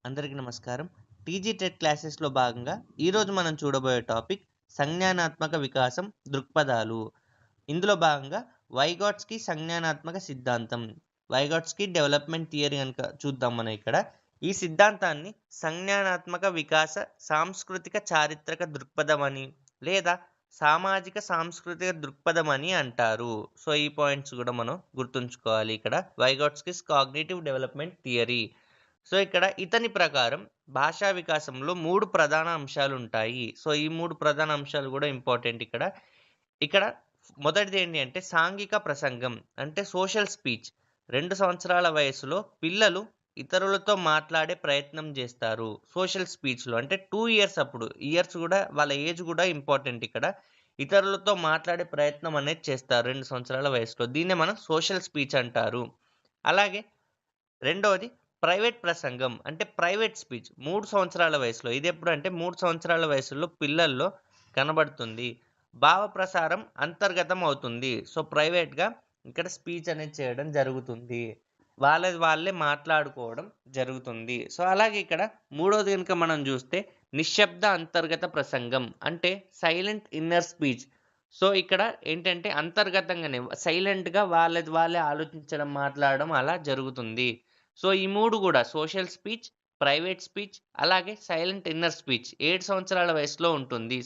అందరికీ నమస్కారం. TG TET క్లాసెస్‌లో భాగంగా ఈరోజు మనం చూడబోయే టాపిక్ సంజ్ఞానాత్మక వికాసం దృక్పథాలు. ఇందులో భాగంగా వైగాట్స్‌కి సంజ్ఞానాత్మక సిద్ధాంతం. వైగాట్స్‌కి డెవలప్‌మెంట్ థియరీ గనుక చూద్దాం మనం ఇక్కడ. ఈ సిద్ధాంతాన్ని సంజ్ఞానాత్మక వికాస సాంస్కృతిక చారిత్రక దృక్పథం అని లేదా సామాజిక సాంస్కృతిక దృక్పథం అని అంటారు. సో, ఈ పాయింట్స్ కూడా మనం గుర్తుంచుకోవాలి ఇక్కడ. వైగాట్స్‌కి కాగ్నిటివ్ డెవలప్‌మెంట్ థియరీ. సో, ఇక్కడ ఇతని ప్రకారం భాషా వికాసంలో 3 ప్రధాన అంశాలుంటాయి. సో, ఈ 3 ప్రధాన అంశాలు గూడా ఇంపార్టెంట్ ఇక్కడ. ఇక్కడ మొదటిది ఏంటి అంటే సాంఘిక ప్రసంగం. అంటే సోషల్ స్పీచ్. 2 సంవత్సరాల వయస్సులో పిల్లలు ఇతరులతో మాట్లాడే ప్రయత్నం జేస్తారు. సోషల్ స్పీచ్‌లో అంటే 2 ఇయర్స్ అప్పుడు. ఇయర్స్ గూడా వాళ్ళ ఏజ్ గూడా ఇంపార్టెంట్ ఇక్కడ. ఇతరులతో మాట్లాడే ప్రయత్నం అనేది చేస్తారు 2 సంవత్సరాల వయసులో. దీన్నే మనం సోషల్ స్పీచ్ అంటారు. అలాగే రెండోది ప్రైవేట్ ప్రసంగం. అంటే ప్రైవేట్ స్పీచ్. 3 సంవత్సరాల వయసులో. ఇదెప్పుడంటే 3 సంవత్సరాల వయసులో పిల్లల్లో కనబడుతుంది. భావ ప్రసారం అంతర్గతం అవుతుంది. సో, ప్రైవేట్‌గా ఇక్కడ స్పీచ్ అనేది చేయడం జరుగుతుంది. వాళ్ళది వాళ్ళే మాట్లాడుకోవడం జరుగుతుంది. సో, అలాగే ఇక్కడ మూడోది గనుక మనం జూస్తే నిశ్శబ్ద అంతర్గత ప్రసంగం. అంటే సైలెంట్ ఇన్నర్ స్పీచ్. సో, ఇక్కడ ఏంటంటే అంతర్గతంగానే సైలెంట్‌గా వాళ్ళది వాళ్ళే ఆలోచించడం, మాట్లాడడం అలా జరుగుతుంది. సో, ఈ 3 గూడా సోషల్ స్పీచ్, ప్రైవేట్ స్పీచ్, అలాగే సైలెంట్ ఇన్నర్ స్పీచ్ 7 సంవత్సరాల వయసులో ఉంటుంది.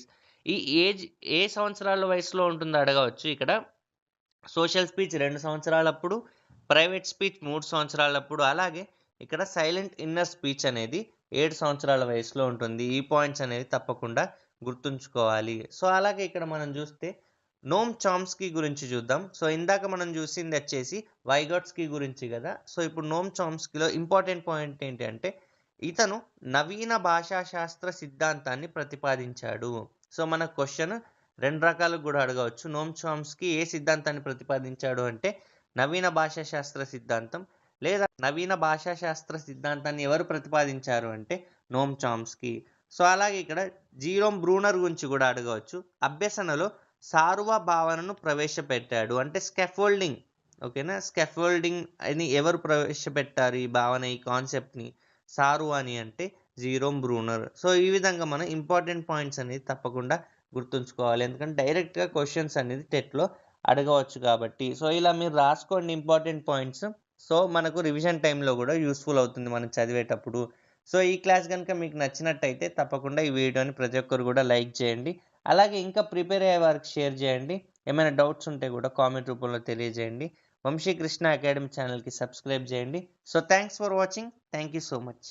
ఈ ఏజ్ ఏ సంవత్సరాల వయసులో ఉంటుందో అడగవచ్చు ఇక్కడ. సోషల్ స్పీచ్ 2 సంవత్సరాలప్పుడు, ప్రైవేట్ స్పీచ్ 3 సంవత్సరాలప్పుడు, అలాగే ఇక్కడ సైలెంట్ ఇన్నర్ స్పీచ్ అనేది 7 సంవత్సరాల వయసులో ఉంటుంది. ఈ పాయింట్స్ అనేది తప్పకుండా గుర్తుంచుకోవాలి. సో, అలాగే ఇక్కడ మనం జూస్తే నోమ్ చామ్స్కీ గురించి చూద్దాం. సో, ఇందాక మనం చూసిందొచ్చేసి వైగాట్స్కీ గురించి గదా! సో, ఇప్పుడు నోమ్ చామ్స్కీలో ఇంపార్టెంట్ పాయింట్ ఏంటి అంటే, ఇతను నవీన భాషా శాస్త్ర సిద్ధాంతాన్ని ప్రతిపాదించాడు. సో, మన క్వెషన్ 2 రకాలుగా గూడా అడగవచ్చు. నోమ్ చామ్స్కీ ఏ సిద్ధాంతాన్ని ప్రతిపాదించాడు అంటే, నవీన భాషా శాస్త్ర సిద్ధాంతం లేదా నవీన భాషా శాస్త్ర సిద్ధాంతాన్ని ఎవరు ప్రతిపాదించారు అంటే, నోమ్ చామ్స్కీ. సో, అలాగే ఇక్కడ జీరోమ్ బ్రూనర్ గురించి గూడా అడగవచ్చు. అభ్యసనలో సారువ భావనను ప్రవేశపెట్టాడు. అంటే స్కాఫోల్డింగ్. ఓకేనా? స్కాఫోల్డింగ్ అని ఎవరు ప్రవేశపెట్టారు ఈ భావన, ఈ కాన్సెప్ట్‌ని? సారువ అని అంటే జీరోమ్ బ్రూనర్. సో, ఈ విధంగా మనం ఇంపార్టెంట్ పాయింట్స్ అనేది తప్పకుండా గుర్తుంచుకోవాలి. ఎందుకంటే డైరెక్ట్‌గా క్వెషన్స్ అనేది టెట్‌లో అడగవచ్చు కాబట్టి. సో, ఇలా మీరు రాసుకోండి ఇంపార్టెంట్ పాయింట్స్. సో, మనకు రివిజన్ టైమ్‌లో గూడా యూజ్‌ఫుల్ అవుతుంది మనం చదివేటప్పుడు. సో, ఈ క్లాస్ గనుక మీకు నచ్చినట్టయితే తప్పకుండా ఈ వీడియోని ప్రతి ఒక్కరు గూడా లైక్ చేయండి. అలాగే ఇంకా ప్రిపేర్ అయ్యే వారికి షేర్ చేయండి. ఏమైనా డౌట్స్ ఉంటే గూడా కామెంట్ రూపంలో తెలియజేయండి. వంశీ కృష్ణ అకాడమీ ఛానల్‌కి సబ్స్క్రైబ్ చేయండి. So, thanks for watching. Thank you so much.